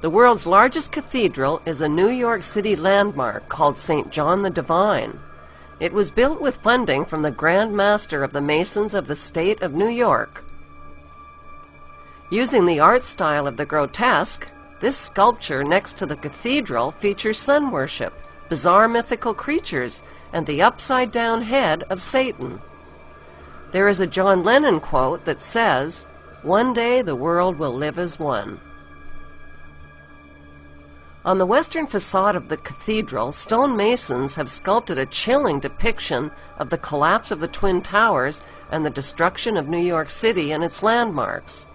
The world's largest cathedral is a New York City landmark called St. John the Divine. It was built with funding from the Grand Master of the Masons of the State of New York. Using the art style of the grotesque, this sculpture next to the cathedral features sun worship, bizarre mythical creatures, and the upside-down head of Satan. There is a John Lennon quote that says, "One day the world will live as one." On the western facade of the cathedral, stonemasons have sculpted a chilling depiction of the collapse of the Twin Towers and the destruction of New York City and its landmarks.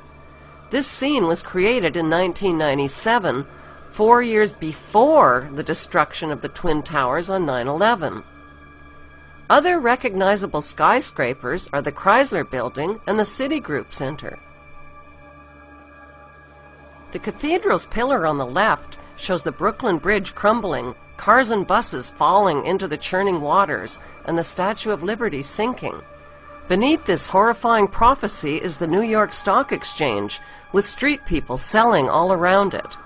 This scene was created in 1997, 4 years before the destruction of the Twin Towers on 9/11. Other recognizable skyscrapers are the Chrysler Building and the Citigroup Center. The cathedral's pillar on the left shows the Brooklyn Bridge crumbling, cars and buses falling into the churning waters, and the Statue of Liberty sinking. Beneath this horrifying prophecy is the New York Stock Exchange, with street people selling all around it.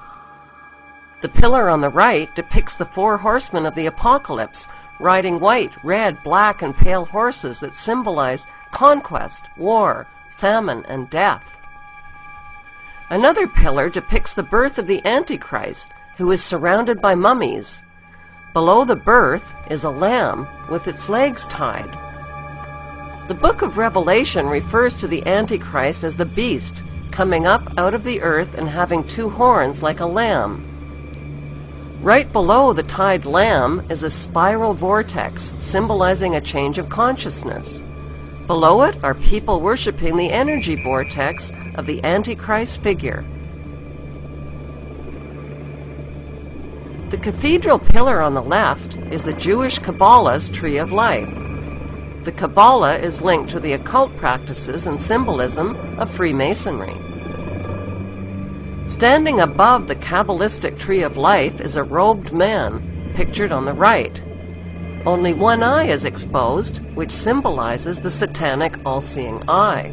The pillar on the right depicts the 4 horsemen of the apocalypse, riding white, red, black, and pale horses that symbolize conquest, war, famine, and death. Another pillar depicts the birth of the Antichrist, who is surrounded by mummies. Below the birth is a lamb with its legs tied. The book of Revelation refers to the Antichrist as the beast, coming up out of the earth and having 2 horns like a lamb. Right below the tied lamb is a spiral vortex, symbolizing a change of consciousness. Below it are people worshiping the energy vortex of the Antichrist figure. The cathedral pillar on the left is the Jewish Kabbalah's Tree of Life. The Kabbalah is linked to the occult practices and symbolism of Freemasonry. Standing above the Kabbalistic Tree of Life is a robed man, pictured on the right. Only one eye is exposed, which symbolizes the satanic all-seeing eye.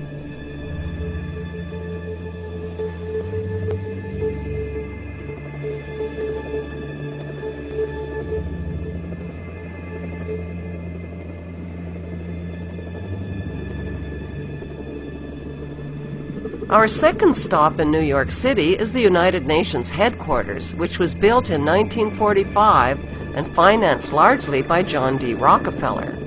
Our second stop in New York City is the United Nations headquarters, which was built in 1945 and financed largely by John D. Rockefeller.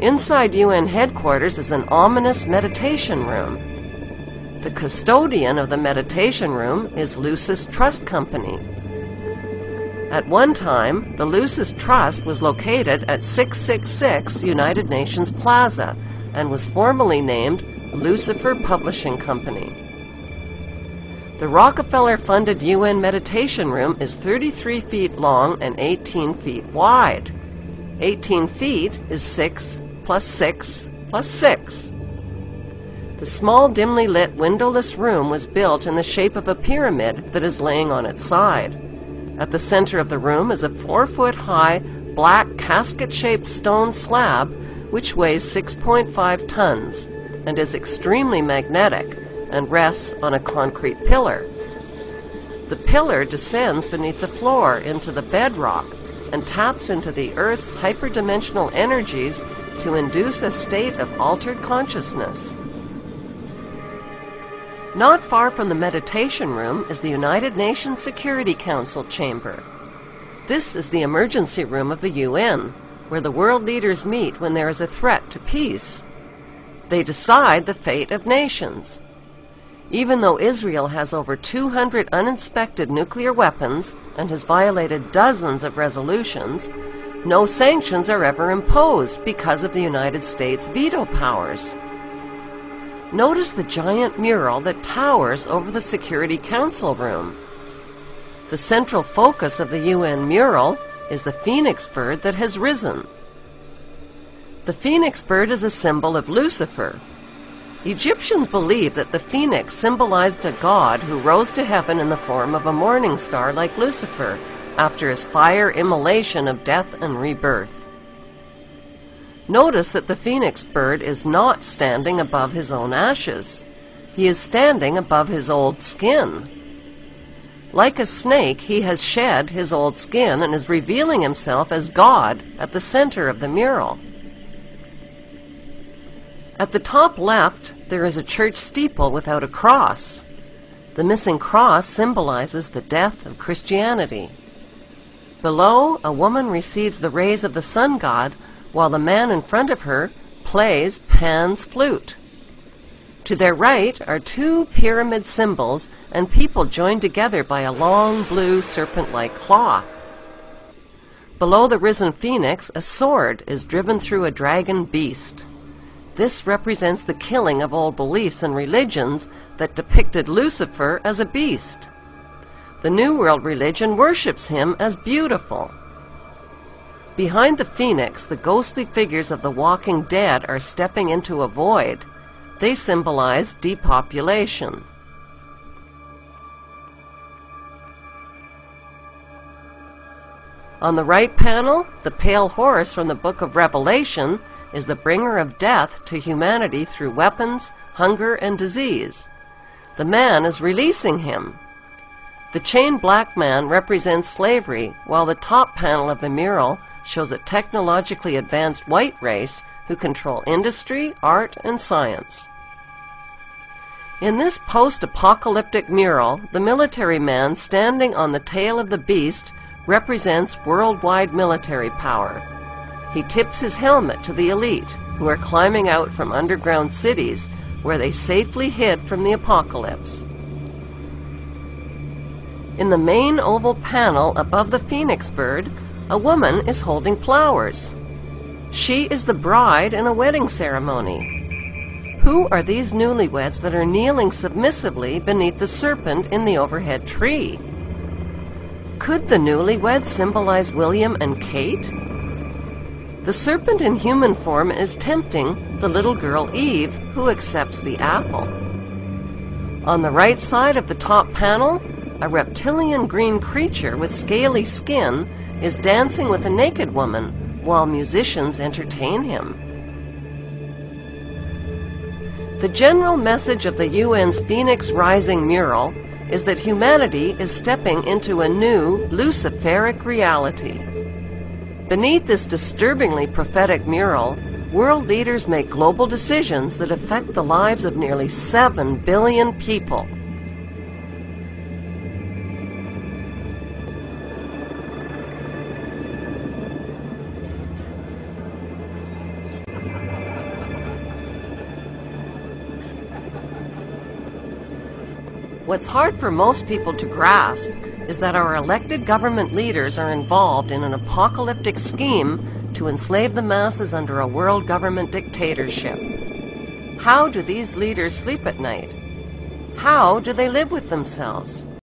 Inside UN headquarters is an ominous meditation room. The custodian of the meditation room is Lucis Trust Company. At one time, the Lucis Trust was located at 666 United Nations Plaza and was formerly named Lucifer Publishing Company. The Rockefeller-funded UN Meditation Room is 33 feet long and 18 feet wide. 18 feet is 6 plus 6 plus 6. The small, dimly lit, windowless room was built in the shape of a pyramid that is laying on its side. At the center of the room is a 4-foot-high, black, casket-shaped stone slab which weighs 6.5 tons. And is extremely magnetic and rests on a concrete pillar. The pillar descends beneath the floor into the bedrock and taps into the Earth's hyperdimensional energies to induce a state of altered consciousness. Not far from the meditation room is the United Nations Security Council chamber. This is the emergency room of the UN, where the world leaders meet when there is a threat to peace. They decide the fate of nations. Even though Israel has over 200 uninspected nuclear weapons and has violated dozens of resolutions, no sanctions are ever imposed because of the United States' veto powers. Notice the giant mural that towers over the Security Council room. The central focus of the UN mural is the phoenix bird that has risen. The phoenix bird is a symbol of Lucifer. Egyptians believed that the phoenix symbolized a god who rose to heaven in the form of a morning star like Lucifer after his fire immolation of death and rebirth. Notice that the phoenix bird is not standing above his own ashes. He is standing above his old skin. Like a snake, he has shed his old skin and is revealing himself as God at the center of the mural. At the top left, there is a church steeple without a cross. The missing cross symbolizes the death of Christianity. Below, a woman receives the rays of the sun god, while the man in front of her plays Pan's flute. To their right are two pyramid symbols and people joined together by a long blue serpent-like claw. Below the risen phoenix, a sword is driven through a dragon beast. This represents the killing of old beliefs and religions that depicted Lucifer as a beast. The New World religion worships him as beautiful. Behind the phoenix, the ghostly figures of the walking dead are stepping into a void. They symbolize depopulation. On the right panel, the pale horse from the book of Revelation is the bringer of death to humanity through weapons, hunger, and disease. The man is releasing him. The chained black man represents slavery, while the top panel of the mural shows a technologically advanced white race who control industry, art, and science. In this post-apocalyptic mural, the military man standing on the tail of the beast represents worldwide military power. He tips his helmet to the elite, who are climbing out from underground cities where they safely hid from the apocalypse. In the main oval panel above the phoenix bird, a woman is holding flowers. She is the bride in a wedding ceremony. Who are these newlyweds that are kneeling submissively beneath the serpent in the overhead tree? Could the newlyweds symbolize William and Kate? The serpent in human form is tempting the little girl Eve, who accepts the apple. On the right side of the top panel, a reptilian green creature with scaly skin is dancing with a naked woman while musicians entertain him. The general message of the UN's Phoenix Rising mural is that humanity is stepping into a new Luciferic reality. Beneath this disturbingly prophetic mural, world leaders make global decisions that affect the lives of nearly 7 billion people. What's hard for most people to grasp is that our elected government leaders are involved in an apocalyptic scheme to enslave the masses under a world government dictatorship. How do these leaders sleep at night? How do they live with themselves?